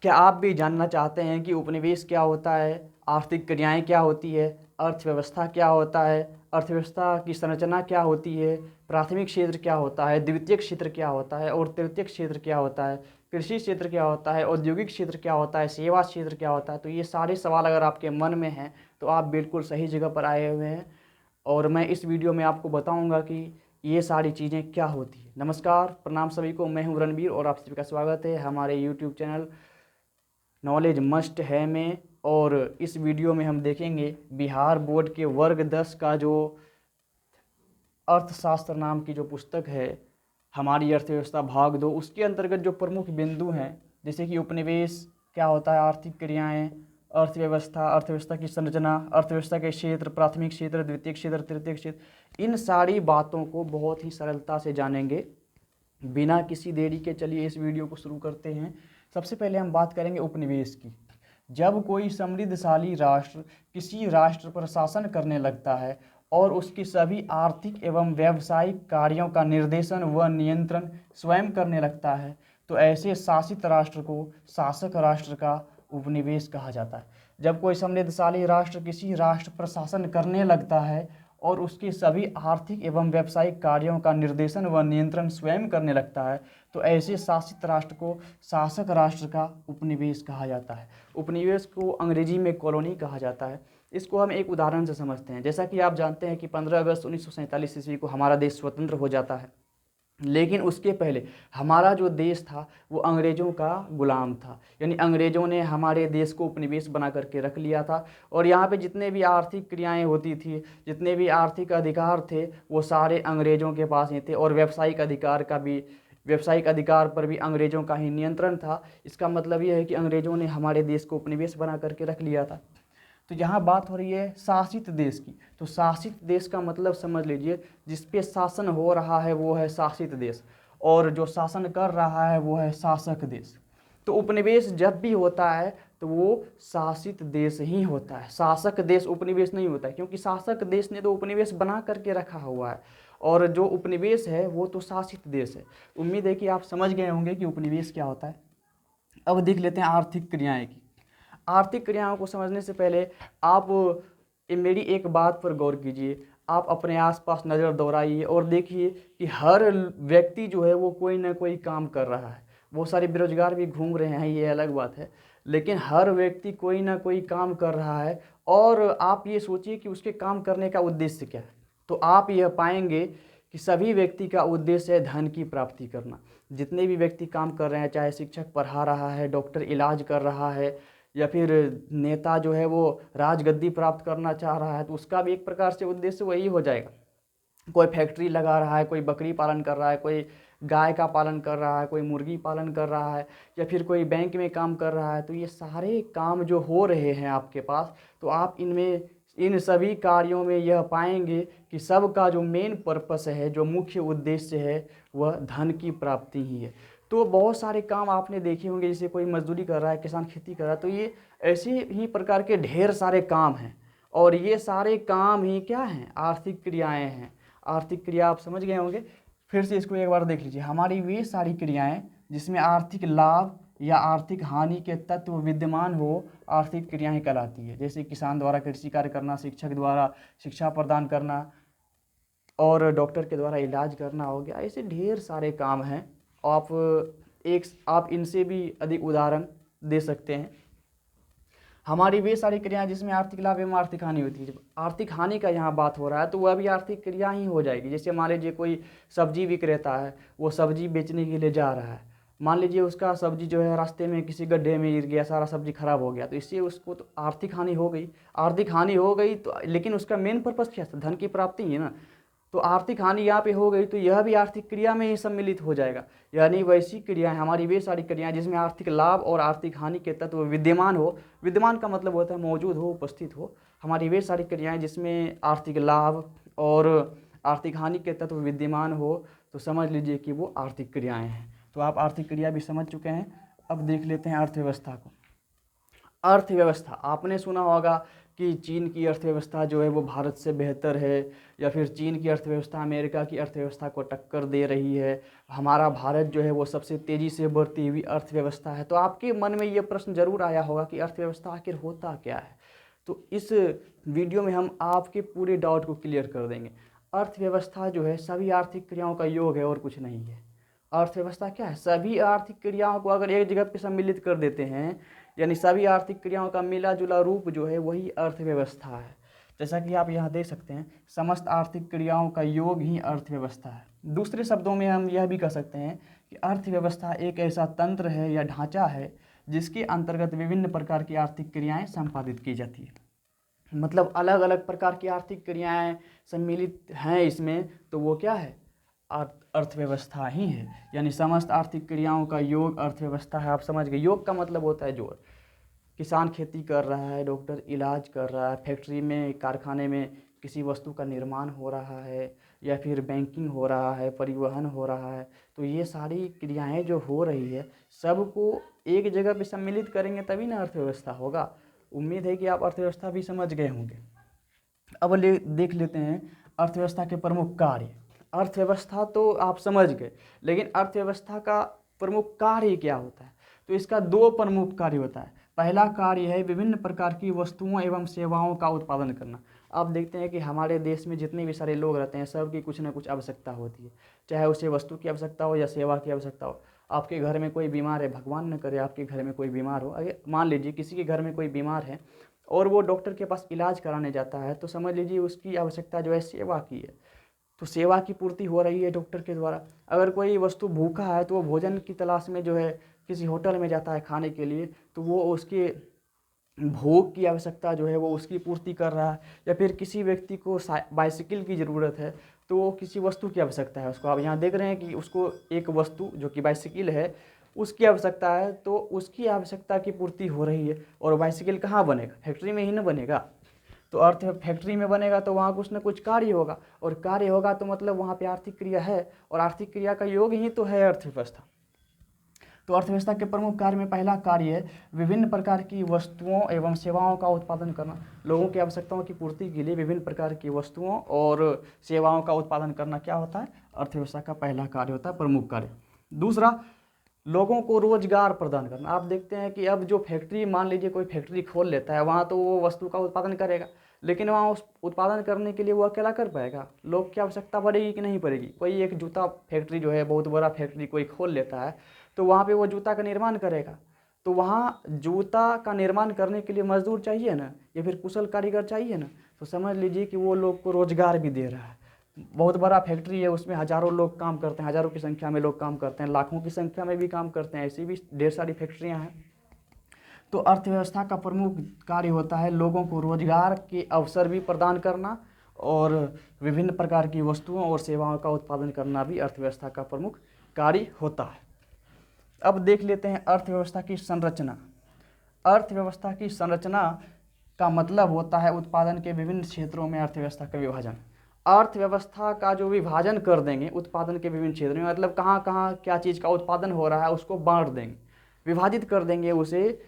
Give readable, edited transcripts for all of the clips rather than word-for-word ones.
क्या आप भी जानना चाहते हैं कि उपनिवेश क्या होता है, आर्थिक क्रियाएं क्या होती है, अर्थव्यवस्था क्या होता है, अर्थव्यवस्था की संरचना क्या होती है, प्राथमिक क्षेत्र क्या होता है, द्वितीयक क्षेत्र क्या होता है और तृतीयक क्षेत्र क्या होता है, कृषि क्षेत्र क्या होता है, औद्योगिक क्षेत्र क्या होता है, सेवा क्षेत्र क्या होता है। तो ये सारे सवाल अगर आपके मन में हैं तो आप बिल्कुल सही जगह पर आए हुए हैं और मैं इस वीडियो में आपको बताऊंगा कि ये सारी चीज़ें क्या होती है। नमस्कार, प्रणाम सभी को। मैं हूं रणबीर और आप सभी का स्वागत है हमारे यूट्यूब चैनल नॉलेज मस्ट है में। और इस वीडियो में हम देखेंगे बिहार बोर्ड के वर्ग 10 का जो अर्थशास्त्र नाम की जो पुस्तक है, हमारी अर्थव्यवस्था भाग 2, उसके अंतर्गत जो प्रमुख बिंदु हैं जैसे कि उपनिवेश क्या होता है, आर्थिक क्रियाएं, अर्थव्यवस्था, अर्थव्यवस्था की संरचना, अर्थव्यवस्था के क्षेत्र, प्राथमिक क्षेत्र, द्वितीयक क्षेत्र, तृतीयक क्षेत्र, इन सारी बातों को बहुत ही सरलता से जानेंगे बिना किसी देरी के। चलिए इस वीडियो को शुरू करते हैं। सबसे पहले हम बात करेंगे उपनिवेश की। जब कोई समृद्धशाली राष्ट्र किसी राष्ट्र पर शासन करने लगता है और उसके सभी आर्थिक एवं व्यावसायिक कार्यों का निर्देशन व नियंत्रण स्वयं करने लगता है तो ऐसे शासित राष्ट्र को शासक राष्ट्र का उपनिवेश कहा जाता है। जब कोई समृद्धशाली राष्ट्र किसी राष्ट्र पर शासन करने लगता है और उसके सभी आर्थिक एवं व्यावसायिक कार्यों का निर्देशन व नियंत्रण स्वयं करने लगता है तो ऐसे शासित राष्ट्र को शासक राष्ट्र का उपनिवेश कहा जाता है। उपनिवेश को अंग्रेजी में कॉलोनी कहा जाता है। इसको हम एक उदाहरण से समझते हैं। जैसा कि आप जानते हैं कि 15 अगस्त 1947 ईस्वी को हमारा देश स्वतंत्र हो जाता है, लेकिन उसके पहले हमारा जो देश था वो अंग्रेज़ों का गुलाम था। यानी अंग्रेज़ों ने हमारे देश को उपनिवेश बना करके रख लिया था और यहाँ पे जितने भी आर्थिक क्रियाएं होती थी, जितने भी आर्थिक अधिकार थे, वो सारे अंग्रेज़ों के पास ही थे। और व्यावसायिक अधिकार पर भी अंग्रेज़ों का ही नियंत्रण था। इसका मतलब ये है कि अंग्रेज़ों ने हमारे देश को उपनिवेश बना करके रख लिया था। तो यहाँ बात हो रही है शासित देश की। तो शासित देश का मतलब समझ लीजिए, जिस पे शासन हो रहा है वो है शासित देश और जो शासन कर रहा है वो है शासक देश। तो उपनिवेश जब भी होता है तो वो शासित देश ही होता है, शासक देश उपनिवेश नहीं होता है, क्योंकि शासक देश ने तो उपनिवेश बना करके रखा हुआ है और जो उपनिवेश है वो तो शासित देश है। उम्मीद है कि आप समझ गए होंगे कि उपनिवेश क्या होता है। अब देख लेते हैं आर्थिक क्रियाएं की। आर्थिक क्रियाओं को समझने से पहले आप मेरी एक बात पर गौर कीजिए। आप अपने आसपास नज़र दौड़ाइए और देखिए कि हर व्यक्ति जो है वो कोई ना कोई काम कर रहा है। बहुत सारे बेरोजगार भी घूम रहे हैं, ये अलग बात है, लेकिन हर व्यक्ति कोई ना कोई काम कर रहा है। और आप ये सोचिए कि उसके काम करने का उद्देश्य क्या है। तो आप यह पाएंगे कि सभी व्यक्ति का उद्देश्य है धन की प्राप्ति करना। जितने भी व्यक्ति काम कर रहे हैं, चाहे शिक्षक पढ़ा रहा है, डॉक्टर इलाज कर रहा है, या फिर नेता जो है वो राजगद्दी प्राप्त करना चाह रहा है, तो उसका भी एक प्रकार से उद्देश्य वही हो जाएगा। कोई फैक्ट्री लगा रहा है, कोई बकरी पालन कर रहा है, कोई गाय का पालन कर रहा है, कोई मुर्गी पालन कर रहा है, या फिर कोई बैंक में काम कर रहा है। तो ये सारे काम जो हो रहे हैं आपके पास, तो आप इन सभी कार्यों में यह पाएंगे कि सबका जो मेन पर्पस है, जो मुख्य उद्देश्य है, वह धन की प्राप्ति ही है। तो बहुत सारे काम आपने देखे होंगे, जैसे कोई मजदूरी कर रहा है, किसान खेती कर रहा है, तो ये ऐसे ही प्रकार के ढेर सारे काम हैं और ये सारे काम ही क्या हैं, आर्थिक क्रियाएं हैं। आर्थिक क्रिया आप समझ गए होंगे। फिर से इसको एक बार देख लीजिए। हमारी वे सारी क्रियाएं जिसमें आर्थिक लाभ या आर्थिक हानि के तत्व विद्यमान हो, आर्थिक क्रियाएं कहलाती है। जैसे किसान द्वारा कृषि कार्य करना, शिक्षक द्वारा शिक्षा प्रदान करना और डॉक्टर के द्वारा इलाज करना हो गया। ऐसे ढेर सारे काम हैं। आप इनसे भी अधिक उदाहरण दे सकते हैं। हमारी वे सारी क्रियाएं जिसमें आर्थिक लाभ एवं आर्थिक हानि होती है। जब आर्थिक हानि का यहाँ बात हो रहा है तो वह भी आर्थिक क्रिया ही हो जाएगी। जैसे मान लीजिए कोई सब्जी विक्रेता है, वो सब्जी बेचने के लिए जा रहा है। मान लीजिए उसका सब्जी जो है रास्ते में किसी गड्ढे में गिर गया, सारा सब्जी खराब हो गया, तो इससे उसको तो आर्थिक हानि हो गई। आर्थिक हानि हो गई तो, लेकिन उसका मेन पर्पस क्या था, धन की प्राप्ति ही है ना। तो आर्थिक हानि यहाँ पे हो गई तो यह भी आर्थिक क्रिया में ही सम्मिलित हो जाएगा। यानी वैसी क्रियाएं, हमारी वे सारी क्रियाएं जिसमें आर्थिक लाभ और आर्थिक हानि के तत्व विद्यमान हो। विद्यमान का मतलब होता है मौजूद हो, उपस्थित हो। हमारी वे सारी क्रियाएं जिसमें आर्थिक लाभ और आर्थिक हानि के तत्व विद्यमान हो, तो समझ लीजिए कि वो आर्थिक क्रियाएं हैं। तो आप आर्थिक क्रिया भी समझ चुके हैं। अब देख लेते हैं अर्थव्यवस्था को। अर्थव्यवस्था आपने सुना होगा कि चीन की अर्थव्यवस्था जो है वो भारत से बेहतर है, या फिर चीन की अर्थव्यवस्था अमेरिका की अर्थव्यवस्था को टक्कर दे रही है, हमारा भारत जो है वो सबसे तेज़ी से बढ़ती हुई अर्थव्यवस्था है, तो आपके मन में ये प्रश्न ज़रूर आया होगा कि अर्थव्यवस्था आखिर होता क्या है। तो इस वीडियो में हम आपके पूरे डाउट को क्लियर कर देंगे। अर्थव्यवस्था जो है सभी आर्थिक क्रियाओं का योग है और कुछ नहीं है। अर्थव्यवस्था क्या है? सभी आर्थिक क्रियाओं को अगर एक जगह पे सम्मिलित कर देते हैं, यानी सभी आर्थिक क्रियाओं का मिला जुला रूप जो है वही अर्थव्यवस्था है। जैसा कि आप यहाँ देख सकते हैं, समस्त आर्थिक क्रियाओं का योग ही अर्थव्यवस्था है। दूसरे शब्दों में हम यह भी कह सकते हैं कि अर्थव्यवस्था एक ऐसा तंत्र है या ढांचा है जिसके अंतर्गत विभिन्न प्रकार की आर्थिक क्रियाएं संपादित की जाती है। मतलब अलग अलग प्रकार की आर्थिक क्रियाएं सम्मिलित हैं इसमें, तो वो क्या है? अर्थव्यवस्था ही है। यानी समस्त आर्थिक क्रियाओं का योग अर्थव्यवस्था है। आप समझ गए? योग का मतलब होता है जोड़। किसान खेती कर रहा है, डॉक्टर इलाज कर रहा है, फैक्ट्री में कारखाने में किसी वस्तु का निर्माण हो रहा है, या फिर बैंकिंग हो रहा है, परिवहन हो रहा है, तो ये सारी क्रियाएं जो हो रही है सबको एक जगह पे सम्मिलित करेंगे तभी ना अर्थव्यवस्था होगा। उम्मीद है कि आप अर्थव्यवस्था भी समझ गए होंगे। अब देख लेते हैं अर्थव्यवस्था के प्रमुख कार्य। अर्थव्यवस्था तो आप समझ गए, लेकिन अर्थव्यवस्था का प्रमुख कार्य क्या होता है? तो इसका दो प्रमुख कार्य होता है। पहला कार्य है विभिन्न प्रकार की वस्तुओं एवं सेवाओं का उत्पादन करना। आप देखते हैं कि हमारे देश में जितने भी सारे लोग रहते हैं सबकी कुछ ना कुछ आवश्यकता होती है, चाहे उसे वस्तु की आवश्यकता हो या सेवा की आवश्यकता हो। आपके घर में कोई बीमार है, भगवान न करे आपके घर में कोई बीमार हो, अगर मान लीजिए किसी के घर में कोई बीमार है और वो डॉक्टर के पास इलाज कराने जाता है, तो समझ लीजिए उसकी आवश्यकता जो है सेवा की है, तो सेवा की पूर्ति हो रही है डॉक्टर के द्वारा। अगर कोई वस्तु भूखा है तो वो भोजन की तलाश में जो है किसी होटल में जाता है खाने के लिए, तो वो उसके भोग की आवश्यकता जो है वो उसकी पूर्ति कर रहा है। या फिर किसी व्यक्ति को बाइसिकल की ज़रूरत है, तो वो किसी वस्तु की आवश्यकता है उसको। आप यहाँ देख रहे हैं कि उसको एक वस्तु जो कि बाइसिकल है उसकी आवश्यकता है, तो उसकी आवश्यकता की पूर्ति हो रही है। और बाइसिकल कहाँ बनेगा? फैक्ट्री में ही ना बनेगा। तो फैक्ट्री में बनेगा तो वहाँ कुछ ना कुछ कार्य होगा, और कार्य होगा तो मतलब वहाँ पे आर्थिक क्रिया है, और आर्थिक क्रिया का योग ही तो है अर्थव्यवस्था। तो अर्थव्यवस्था के प्रमुख कार्य में पहला कार्य है विभिन्न प्रकार की वस्तुओं एवं सेवाओं का उत्पादन करना। लोगों की आवश्यकताओं की पूर्ति के लिए विभिन्न प्रकार की वस्तुओं और सेवाओं का उत्पादन करना क्या होता है? अर्थव्यवस्था का पहला कार्य होता है, प्रमुख कार्य। दूसरा, लोगों को रोजगार प्रदान करना। आप देखते हैं कि अब जो फैक्ट्री, मान लीजिए कोई फैक्ट्री खोल लेता है, वहाँ तो वो वस्तु का उत्पादन करेगा, लेकिन वहाँ उस उत्पादन करने के लिए वो अकेला कर पाएगा? लोग की आवश्यकता पड़ेगी कि नहीं पड़ेगी? कोई एक जूता फैक्ट्री जो है, बहुत बड़ा फैक्ट्री कोई खोल लेता है, तो वहाँ पे वो जूता का निर्माण करेगा, तो वहाँ जूता का निर्माण करने के लिए मजदूर चाहिए ना, या फिर कुशल कारीगर चाहिए ना। तो समझ लीजिए कि वो लोग को रोजगार भी दे रहा है। बहुत बड़ा फैक्ट्री है, उसमें हज़ारों लोग काम करते हैं, हज़ारों की संख्या में लोग काम करते हैं, लाखों की संख्या में भी काम करते हैं, ऐसी भी ढेर सारी फैक्ट्रियाँ हैं। तो अर्थव्यवस्था का प्रमुख कार्य होता है लोगों को रोजगार के अवसर भी प्रदान करना, और विभिन्न प्रकार की वस्तुओं और सेवाओं का उत्पादन करना भी अर्थव्यवस्था का प्रमुख कार्य होता है। अब देख लेते हैं अर्थव्यवस्था की संरचना। अर्थव्यवस्था की संरचना का मतलब होता है उत्पादन के विभिन्न क्षेत्रों में अर्थव्यवस्था का विभाजन। अर्थव्यवस्था का जो विभाजन कर देंगे उत्पादन के विभिन्न क्षेत्रों में, मतलब कहाँ कहाँ क्या चीज़ का उत्पादन हो रहा है उसको बांट देंगे, विभाजित कर देंगे उसे।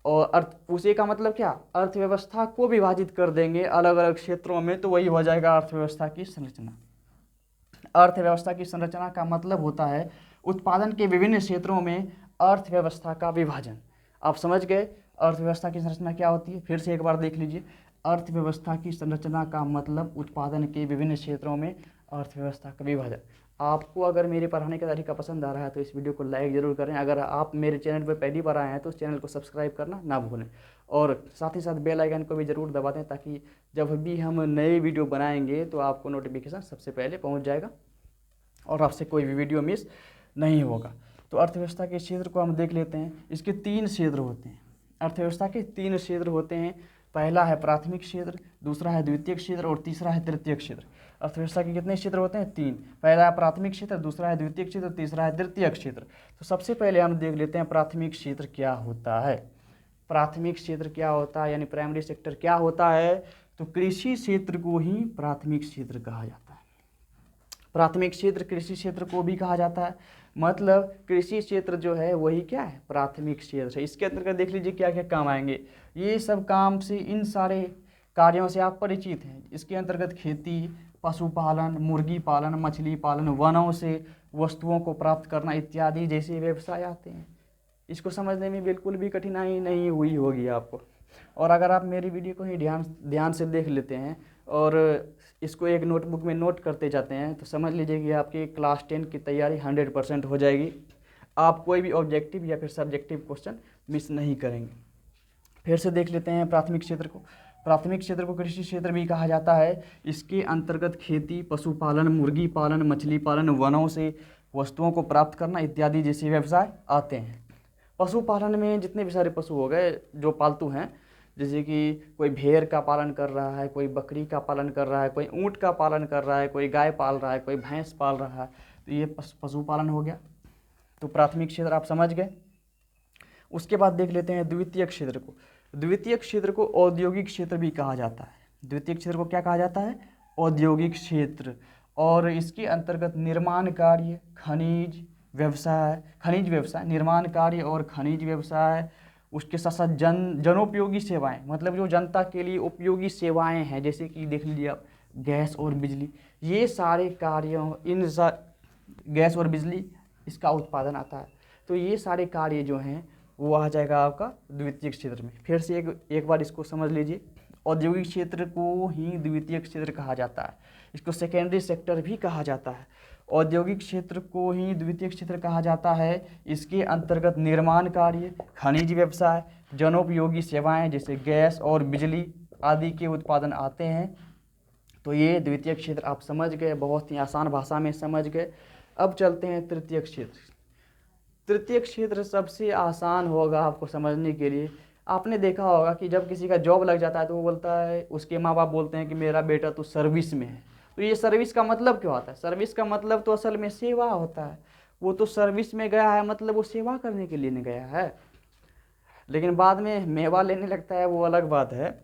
और उसे का मतलब क्या? अर्थव्यवस्था को विभाजित कर देंगे अलग अलग क्षेत्रों में, तो वही हो जाएगा अर्थव्यवस्था की संरचना। अर्थव्यवस्था की संरचना का मतलब होता है उत्पादन के विभिन्न क्षेत्रों में अर्थव्यवस्था का विभाजन। आप समझ गए अर्थव्यवस्था की संरचना क्या होती है? फिर से एक बार देख लीजिए। अर्थव्यवस्था की संरचना का मतलब उत्पादन के विभिन्न क्षेत्रों में अर्थव्यवस्था का विभाजन। आपको अगर मेरे पढ़ाने का तरीका पसंद आ रहा है तो इस वीडियो को लाइक ज़रूर करें। अगर आप मेरे चैनल पर पहली बार आए हैं तो उस चैनल को सब्सक्राइब करना ना भूलें, और साथ ही साथ बेल आइकन को भी ज़रूर दबा दें, ताकि जब भी हम नए वीडियो बनाएंगे तो आपको नोटिफिकेशन सबसे पहले पहुँच जाएगा और आपसे कोई भी वीडियो मिस नहीं होगा। तो अर्थव्यवस्था के क्षेत्र को हम देख लेते हैं। इसके 3 क्षेत्र होते हैं। अर्थव्यवस्था के 3 क्षेत्र होते हैं। पहला है प्राथमिक क्षेत्र, दूसरा है द्वितीयक क्षेत्र और तीसरा है तृतीयक क्षेत्र। अर्थव्यवस्था के कितने क्षेत्र होते हैं? 3। पहला है प्राथमिक क्षेत्र, दूसरा है द्वितीयक क्षेत्र, तीसरा है तृतीयक क्षेत्र। तो सबसे पहले हम देख लेते हैं प्राथमिक क्षेत्र क्या होता है। प्राथमिक क्षेत्र क्या होता है, यानी प्राइमरी सेक्टर क्या होता है? तो कृषि क्षेत्र को ही प्राथमिक क्षेत्र कहा जाता है। प्राथमिक क्षेत्र कृषि क्षेत्र को भी कहा जाता है, मतलब कृषि क्षेत्र जो है वही क्या है? प्राथमिक क्षेत्र है। इसके अंतर्गत देख लीजिए क्या क्या काम आएंगे। ये सब काम से इन सारे कार्यों से आप परिचित हैं। इसके अंतर्गत खेती, पशुपालन, मुर्गी पालन, मछली पालन, वनों से वस्तुओं को प्राप्त करना इत्यादि जैसे व्यवसाय आते हैं। इसको समझने में बिल्कुल भी कठिनाई नहीं हुई होगी आपको। और अगर आप मेरी वीडियो को ही ध्यान से देख लेते हैं और इसको एक नोटबुक में नोट करते जाते हैं तो समझ लीजिए कि आपकी क्लास 10 की तैयारी 100% हो जाएगी। आप कोई भी ऑब्जेक्टिव या फिर सब्जेक्टिव क्वेश्चन मिस नहीं करेंगे। फिर से देख लेते हैं प्राथमिक क्षेत्र को। प्राथमिक क्षेत्र को कृषि क्षेत्र भी कहा जाता है। इसके अंतर्गत खेती, पशुपालन, मुर्गी पालन, मछली पालन, वनों से वस्तुओं को प्राप्त करना इत्यादि जैसे व्यवसाय आते हैं। पशुपालन में जितने भी सारे पशु हो गए जो पालतू हैं, जैसे कि कोई भेड़ का पालन कर रहा है, कोई बकरी का पालन कर रहा है, कोई ऊँट का पालन कर रहा है, कोई गाय पाल रहा है, कोई भैंस पाल रहा है, तो ये पशुपालन हो गया। तो प्राथमिक क्षेत्र आप समझ गए। उसके बाद देख लेते हैं द्वितीयक क्षेत्र को। द्वितीयक क्षेत्र को औद्योगिक क्षेत्र भी कहा जाता है। द्वितीयक क्षेत्र को क्या कहा जाता है? औद्योगिक क्षेत्र। और इसके अंतर्गत निर्माण कार्य, खनिज व्यवसाय, निर्माण कार्य और खनिज व्यवसाय, उसके साथ साथ जनोपयोगी सेवाएं, मतलब जो जनता के लिए उपयोगी सेवाएं हैं, जैसे कि देख लीजिए आप गैस और बिजली, ये सारे कार्यों गैस और बिजली इसका उत्पादन आता है। तो ये सारे कार्य जो हैं वो आ जाएगा आपका द्वितीयक क्षेत्र में। फिर से एक बार इसको समझ लीजिए। औद्योगिक क्षेत्र को ही द्वितीयक क्षेत्र कहा जाता है। इसको सेकेंडरी सेक्टर भी कहा जाता है। औद्योगिक क्षेत्र को ही द्वितीयक क्षेत्र कहा जाता है। इसके अंतर्गत निर्माण कार्य, खनिज व्यवसाय, जनोपयोगी सेवाएं जैसे गैस और बिजली आदि के उत्पादन आते हैं। तो ये द्वितीयक क्षेत्र आप समझ गए, बहुत ही आसान भाषा में समझ गए। अब चलते हैं तृतीयक क्षेत्र। तृतीयक क्षेत्र सबसे आसान होगा आपको समझने के लिए। आपने देखा होगा कि जब किसी का जॉब लग जाता है तो वो बोलता है, उसके माँ बाप बोलते हैं कि मेरा बेटा तो सर्विस में है। तो ये सर्विस का मतलब क्यों आता है? सर्विस का मतलब तो असल में सेवा होता है। वो तो सर्विस में गया है, मतलब वो सेवा करने के लिए नहीं गया है। लेकिन बाद में मेवा लेने लगता है, वो अलग बात है।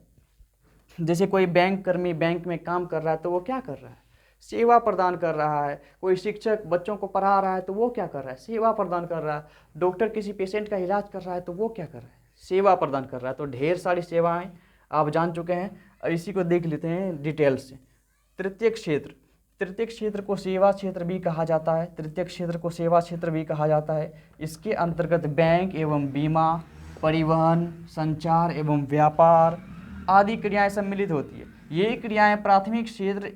जैसे कोई बैंक कर्मी बैंक में काम कर रहा है तो वो क्या कर रहा है? सेवा प्रदान कर रहा है। कोई शिक्षक बच्चों को पढ़ा रहा है तो वो क्या कर रहा है? सेवा प्रदान कर रहा है। डॉक्टर किसी पेशेंट का इलाज कर रहा है तो वो क्या कर रहा है? सेवा प्रदान कर रहा है। तो ढेर सारी सेवाएं आप जान चुके हैं। और इसी को देख लेते हैं डिटेल से। तृतीयक क्षेत्र, तृतीयक क्षेत्र को सेवा क्षेत्र भी कहा जाता है। तृतीयक क्षेत्र को सेवा क्षेत्र भी कहा जाता है। इसके अंतर्गत बैंक एवं बीमा, परिवहन, संचार एवं व्यापार आदि क्रियाएं सम्मिलित होती है। ये क्रियाएं प्राथमिक क्षेत्र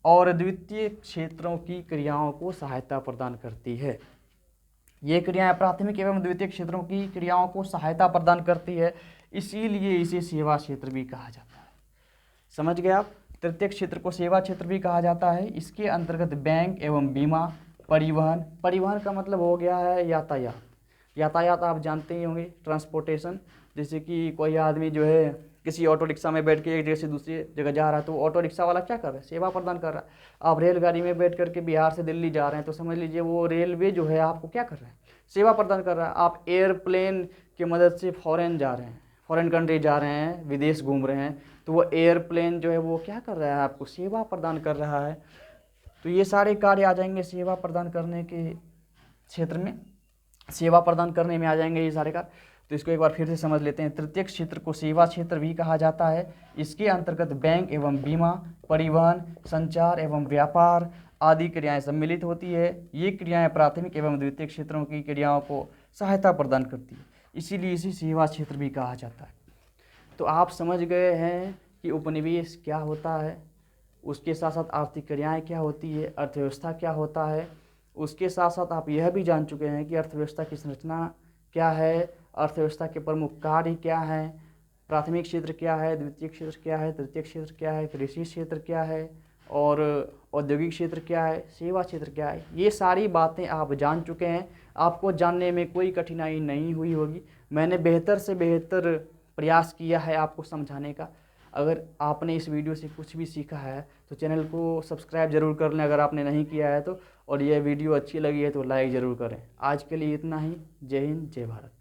और द्वितीय क्षेत्रों की क्रियाओं को सहायता प्रदान करती है। ये क्रियाएं प्राथमिक एवं द्वितीय क्षेत्रों की क्रियाओं को सहायता प्रदान करती है, इसीलिए इसे सेवा क्षेत्र भी कहा जाता है। समझ गए आप? तृतीय क्षेत्र को सेवा क्षेत्र भी कहा जाता है। इसके अंतर्गत बैंक एवं बीमा, परिवहन, परिवहन का मतलब हो गया है यातायात। यातायात आप जानते ही होंगे, ट्रांसपोर्टेशन। जैसे कि कोई आदमी जो है किसी ऑटो रिक्शा में बैठ के एक जगह से दूसरी जगह जा रहा है तो ऑटो रिक्शा वाला क्या कर रहा है? सेवा प्रदान कर रहा है। आप रेलगाड़ी में बैठ करके बिहार से दिल्ली जा रहे हैं तो समझ लीजिए वो रेलवे जो है आपको क्या कर रहा है? सेवा प्रदान कर रहा है। आप एयरप्लेन की मदद से फॉरेन जा रहे हैं, फॉरेन कंट्री जा रहे हैं, विदेश घूम रहे हैं, तो वो एयरप्लेन जो है वो क्या कर रहा है? आपको सेवा प्रदान कर रहा है। तो ये सारे कार्य आ जाएंगे सेवा प्रदान करने के क्षेत्र में, सेवा प्रदान करने में आ जाएंगे ये सारे कार्य। तो इसको एक बार फिर से समझ लेते हैं। तृतीय क्षेत्र को सेवा क्षेत्र भी कहा जाता है। इसके अंतर्गत बैंक एवं बीमा, परिवहन, संचार एवं व्यापार आदि क्रियाएं सम्मिलित होती है। ये क्रियाएं प्राथमिक एवं द्वितीय क्षेत्रों की क्रियाओं को सहायता प्रदान करती है, इसीलिए इसे सेवा क्षेत्र भी कहा जाता है। तो आप समझ गए हैं कि उपनिवेश क्या होता है, उसके साथ साथ आर्थिक क्रियाएँ क्या होती है, अर्थव्यवस्था क्या होता है। उसके साथ साथ आप यह भी जान चुके हैं कि अर्थव्यवस्था की संरचना क्या है, अर्थव्यवस्था के प्रमुख कार्य क्या हैं, प्राथमिक क्षेत्र क्या है, द्वितीय क्षेत्र क्या है, तृतीय क्षेत्र क्या है, कृषि क्षेत्र क्या है और औद्योगिक क्षेत्र क्या है, सेवा क्षेत्र क्या है। ये सारी बातें आप जान चुके हैं। आपको जानने में कोई कठिनाई नहीं हुई होगी। मैंने बेहतर से बेहतर प्रयास किया है आपको समझाने का। अगर आपने इस वीडियो से कुछ भी सीखा है तो चैनल को सब्सक्राइब ज़रूर कर लें अगर आपने नहीं किया है तो, और यह वीडियो अच्छी लगी है तो लाइक ज़रूर करें। आज के लिए इतना ही। जय हिंद, जय भारत।